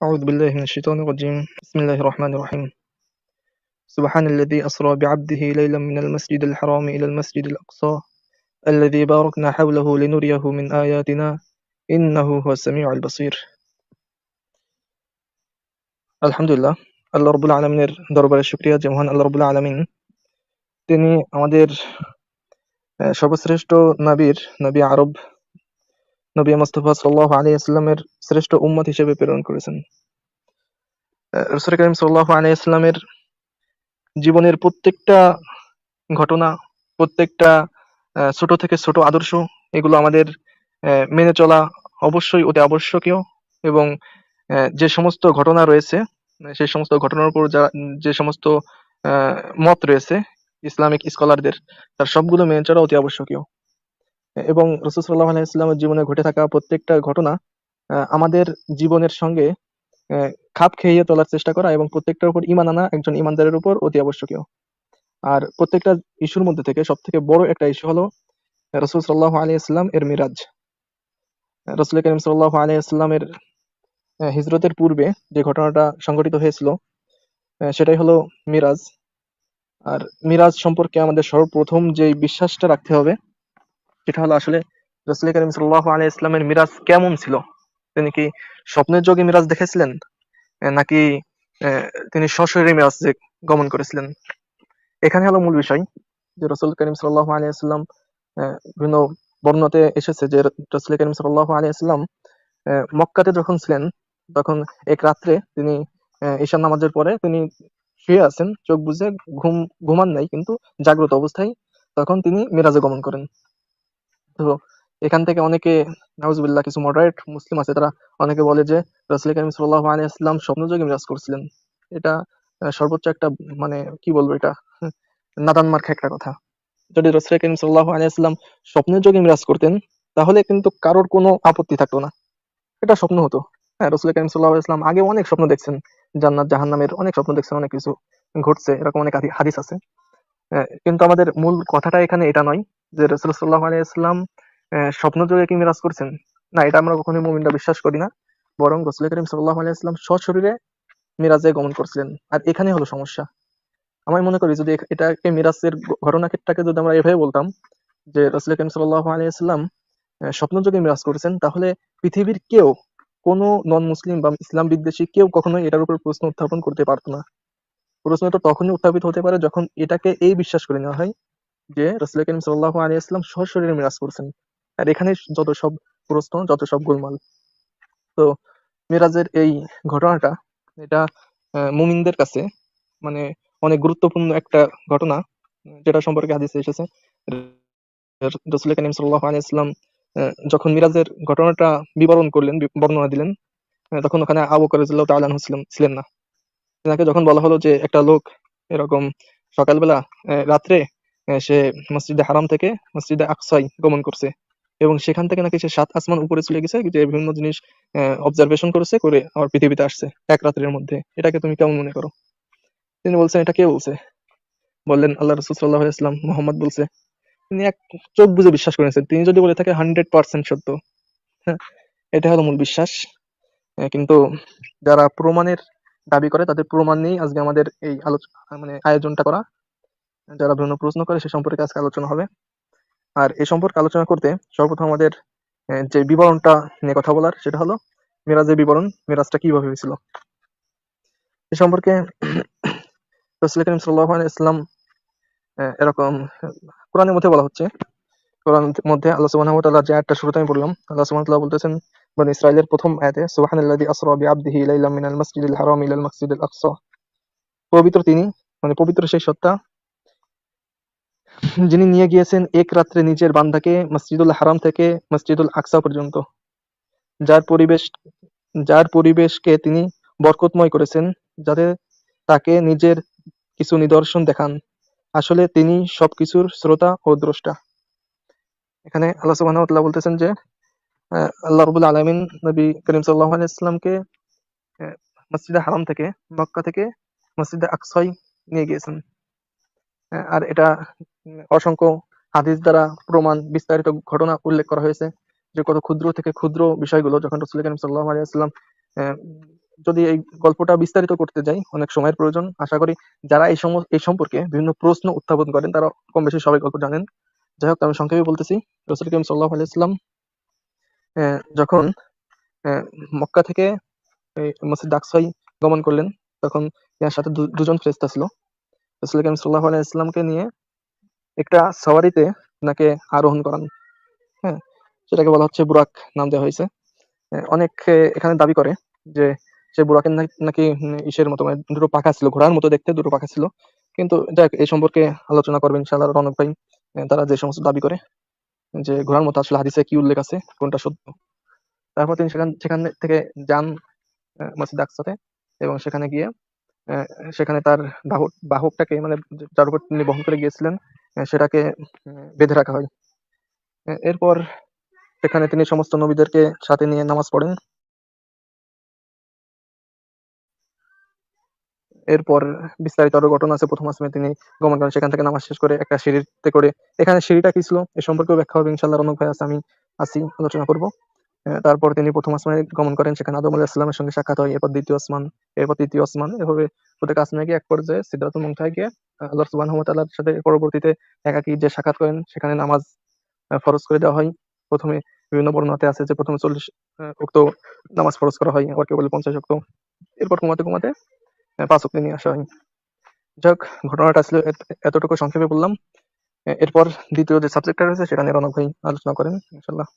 أعوذ بالله من الشيطان الرجيم بسم الله الرحمن الرحيم سبحان الذي أسرى بعبده ليلا من المسجد الحرام إلى المسجد الأقصى الذي باركنا حوله لنريه من آياتنا إنه هو السميع البصير আলহামদুলিল্লাহ আল্লাহ রাব্বুল আলামিনের দরবারে শুকরিয়া যে মহান আল্লাহ রাব্বুল আলামিন তিনি আমাদের সর্বশ্রেষ্ঠ নবী আরব নবী মুস্তাফা সাল্লাল্লাহু আলাইহি ওয়াসাল্লামের শ্রেষ্ঠ উম্মত হিসেবে প্রেরণ করেছেন। রাসূল কারীম সাল্লাল্লাহু আলাইহি ওয়াসাল্লামের জীবনের প্রত্যেকটা ঘটনা, প্রত্যেকটা ছোট থেকে ছোট আদর্শ এগুলো আমাদের মেনে চলা অবশ্যই অতি আবশ্যকীয় এবং যে সমস্ত ঘটনা রয়েছে সেই সমস্ত ঘটনার উপর যে সমস্ত মত রয়েছে ইসলামিক স্কলারদের তার সবগুলো মেনে চলা অতি আবশ্যকীয় এবং রাসূল সাল্লাল্লাহু আলাইহি ওয়াসাল্লামের জীবনে ঘটে থাকা প্রত্যেকটা ঘটনা আমাদের জীবনের সঙ্গে খাপ খাইয়ে চলার চেষ্টা করা এবং প্রত্যেকটার উপর ঈমান আনা একজন ঈমানদারের উপর অতি আবশ্যকীয়। আর প্রত্যেকটা ইস্যুর মধ্যে থেকে সবথেকে বড় একটা ইস্যু হলো রাসূল সাল্লাল্লাহু আলাইহি ওয়াসাল্লাম এর মিরাজ। রাসূল কারীম সাল্লাল্লাহু আলাইহি ওয়াসাল্লামের হিজরতের পূর্বে যে ঘটনাটা সংঘটিত হয়েছিল সেটাই হলো মিরাজ। আর মিরাজ সম্পর্কে আমাদের সর্বপ্রথম যে বিশ্বাসটা রাখতে হবে সেটা হলো আসলে রাসূল কারীম সাল্লাল্লাহু আলাইহি ওয়াসাল্লামের মিরাজ কেমন ছিল। তিনি কি স্বপ্নের যোগে মিরাজ দেখেছিলেন নাকি তিনি সশরীরে মিরাজে গমন করেছিলেন? এখানে হলো মূল বিষয় যে রাসূল কারীম সাল্লাল্লাহু আলাইহি ওয়াসাল্লাম বিভিন্ন বর্ণনাতে এসেছে যে রাসূল কারীম সাল্লাল্লাহু আলাইহি ওয়াসাল্লাম মক্কাতে যখন ছিলেন তখন এক রাত্রে তিনি ঈশার নামাজের পরে তিনি শুয়ে আছেন, চোখ বুজে ঘুমান নাই কিন্তু জাগ্রত অবস্থায় তখন তিনি মিরাজে গমন করেন। তো এখান থেকে অনেকে নাউজুবিল্লাহ কিছু মডারেট মুসলিম আছে তারা অনেকে বলে যে রাসূল কারীম সাল্লাল্লাহু আলাইহি ওয়াসাল্লাম স্বপ্নযোগে মিরাজ করছিলেন। এটা সর্বোচ্চ একটা মানে কি বলবো এটা নাদান মার্কা একটা কথা। যদি রাসূল কারীম সাল্লাল্লাহু আলাইহি ওয়াসাল্লাম স্বপ্নের যোগে মিরাজ করতেন তাহলে কিন্তু কারোর কোনো আপত্তি থাকতো না, এটা স্বপ্ন হতো। হ্যাঁ, রাসূল কারীম সাল্লাল্লাহু আলাইহি ওয়াসাল্লাম আগে অনেক স্বপ্ন দেখছেন, জান্নাত জাহান্নামের অনেক স্বপ্ন দেখছেন, অনেক কিছু ঘটছে, এরকম অনেক হাদিস আছে। কিন্তু আমাদের মূল কথাটা এখানে এটা নয় যে রাসূল সাল্লাল্লাহু আলাইহি ওয়াসাল্লাম স্বপ্ন যোগে কি মিরাজ করছেন, না এটা আমরা কখনোই মুমিনরা বিশ্বাস করি না। বরং রাসূল কারীম সাল্লাল্লাহু আলাইহি ওয়াসাল্লাম সশরীরে মিরাজে গমন করছিলেন। আর এখানে হলো সমস্যা। আমি মনে করি যদি এটাকে মিরাজের ঘটনাটাকে যদি আমরা এভাবে বলতাম যে রাসূল কারীম সাল্লাল্লাহু আলাইহি ওয়াসাল্লাম স্বপ্নযোগে মিরাজ করেছেন তাহলে পৃথিবীর কেউ কোনো নন মুসলিম বা ইসলাম বিদ্বেষী কেউ কখনোই এটার উপর প্রশ্ন উত্থাপন করতে পারতো না। প্রশ্নটা তখনই উত্থাপিত হতে পারে যখন এটাকে এই বিশ্বাস করে নেওয়া হয় যে রাসূল কারীম সাল্লাল্লাহু আলাইহি ওয়াসাল্লাম সশরীরে মিরাজ করছেন। আর এখানে যত সব প্রশ্ন, যত সব গোলমাল। তো মিরাজের এই ঘটনাটা এটা মুমিনদের কাছে মানে অনেক গুরুত্বপূর্ণ একটা ঘটনা, যেটা সম্পর্কে হাদিসে এসেছে রাসূল কারীম সাল্লাল্লাহু আলাইহি ওয়াসাল্লাম যখন মিরাজের ঘটনাটা বিবরণ করলেন, বর্ণনা দিলেন, তখন ওখানে আবু বকর রাদিয়াল্লাহু তাআলা আনহু ছিলেন না। তাকে যখন বলা হলো যে একটা লোক এরকম সকালবেলা রাত্রে সে মসজিদে হারাম থেকে মসজিদে আকসায় গমন করছে এবং সেখান থেকে নাকি সে ৭ আসমান উপরে চলে গেছে, যে বিভিন্ন জিনিস অবজারভেশন করেছে, করে আবার পৃথিবীতে আসছে এক রাত্রের মধ্যে। এটাকে তুমি কেমন মনে করো? তিনি বলছেন, এটা কে বলছে? বললেন, আল্লাহ রাসূল সাল্লাল্লাহু আলাইহি ওয়াসাল্লাম, মুহাম্মদ বলছে। তিনি এক চোখ বুজে বিশ্বাস করেছেন। তিনি যদি বলে থাকে 100% সত্য। হ্যাঁ, এটা হলো মূল বিশ্বাস। কিন্তু যারা প্রমাণের দাবি করে তাদের প্রমাণ নিয়েই আজকে আমাদের এই মানে আয়োজনটা করা। যারা বিভিন্ন প্রশ্ন করে সে সম্পর্কে আজকে আলোচনা হবে। আর এ সম্পর্কে আলোচনা করতে সর্বপ্রথম আমাদের যে বিবরণটা নিয়ে কথা বলার সেটা হলো মিরাজের বিবরণ। মিরাজটা কিভাবে হয়েছিল এ সম্পর্কে রাসূল কারীম সাল্লাল্লাহু আলাইহি ওয়াসাল্লাম এরকম কোরআনের মধ্যে বলা হচ্ছে। কোরআনের মধ্যে আল্লাহ সুবহানাহু ওয়া তাআলা যে আয়াতটা শুরুতে আমি বললাম, আল্লাহ সুবহানাহু ওয়া তাআলা বলতেছেন বনী ইসরাঈলের প্রথম আয়াতে, সুবহানাল্লাযী আসরা বিআবদিহি লাইলাম মিনাল মাসজিদিল হারাম ইলাল মাসজিদিল আকসা। পবিত্র তিনি, মানে পবিত্র সেই সত্তা যিনি নিয়ে গিয়েছেন এক রাত্রে নিজের বান্দাকে মসজিদুল হারাম থেকে মসজিদুল আকসা পর্যন্ত, যার পরিবেশকে তিনি বরকতময় করেছেন যাতে তাকে নিজের কিছু নিদর্শন দেখান। আসলে তিনি সবকিছুর শ্রোতা ও দ্রষ্টা। এখানে আল্লাহ সুবহানাহু ওয়া তাআলা বলতেছেন যে আল্লাহ রাব্বুল আলামিন নবী করিম সাল্লাল্লাহু আলাইহি ওয়াসাল্লামকে মসজিদে হারাম থেকে, মক্কা থেকে মসজিদে আকসায় নিয়ে গিয়েছেন। আর এটা অসংখ্য হাদিস দ্বারা প্রমাণ, বিস্তারিত ঘটনা উল্লেখ করা হয়েছে যে কত ক্ষুদ্র থেকে ক্ষুদ্র বিষয়গুলো যখন রাসূল কারীম সাল্লাল্লাহু আলাইহি ওয়াসাল্লাম যদি এই গল্পটা বিস্তারিত করতে যাই অনেক সময়ের প্রয়োজন। আশা করি যারা এই সম্পর্কে বিভিন্ন প্রশ্ন উত্থাপন করেন তারা কম বেশি সবাই গল্প জানেন। যাই হোক, আমি সংক্ষেপে বলতেছি। রাসূল করিম সাল্লাল্লাহু আলাইহি ওয়াসাল্লাম যখন মক্কা থেকে এই মসজিদ আকসায় গমন করলেন, তখন তার সাথে দুজন ফেরেশতা ছিল। রাসূল করিম সাল্লাল্লাহু আলাইহি ওয়াসাল্লামকে নিয়ে একটা সওয়ারিতে তাকে আরোহণ করান। হ্যাঁ? সেটাকে বলা হচ্ছে বুরাক নাম দেওয়া হয়েছে। অনেকে এখানে দাবি করে যে সে বুরাকের নাকি ইসের মতো, মানে দুটো পাখা ছিল, ঘোড়ার মতো দেখতে দুটো পাখা ছিল। কিন্তু যাক, এই সম্পর্কে আলোচনা করবেন ইনশাআল্লাহ রনক ভাই। তারা যে সমস্ত দাবি করে যে ঘোড়ার মতো, আসলে হাদিসে কি উল্লেখ আছে, কোনটা সত্য। তারপর তিনি সেখান থেকে যান মসজিদ আকসাতে, এবং সেখানে গিয়ে আহ, সেখানে তার বাহকটাকে, মানে যার উপর তিনি বহন করে গিয়েছিলেন, সেটাকে বেঁধে রাখা হয়। এরপর সেখানে তিনি সমস্ত নবীদেরকে সাথে নিয়ে নামাজ পড়েন। এরপর বিস্তারিত আরো ঘটনা আছে। প্রথম আসমানে তিনি গমন করেন, সেখান থেকে নামাজ শেষ করে একটা সিঁড়িতে করে, এখানে সিঁড়িটা কি ছিল এ সম্পর্কেও ব্যাখ্যা হবে ইনশাআল্লাহ, রনক ভাই আছে, আমি আসি, আলোচনা করব। তারপর তিনি প্রথম আসমানে গমন করেন, সেখানে আদম আলাইহিস সালামের সঙ্গে সাক্ষাৎ হয়। এরপর দ্বিতীয় আসমান, এরপর তৃতীয় আসমান, এভাবে প্রত্যেক আসমানে গিয়ে এক পর্যায়ে সিদরাতুল মুনতাহায় গিয়ে আল্লাহ সুবহানাহু ওয়া তাআলার সাথে পরবর্তীতে একাকী যে সাক্ষাৎ করেন, সেখানে নামাজ ফরজ করে দেওয়া হয়। প্রথমে বিভিন্ন বর্ণনাতে আছে যে প্রথমে 40 ওয়াক্ত নামাজ ফরজ করা হয়, আবার কেউ বলে 50 ওয়াক্ত। এরপর কমাতে কমাতে 5 ওয়াক্তে নিয়ে আসা হয়। যাক, ঘটনাটা ছিল এতটুকু সংক্ষেপে বললাম। এরপর দ্বিতীয় যে সাবজেক্টটা রয়েছে সেটা নিয়ে রনক ভাই আলোচনা করেন ইনশাআল্লাহ।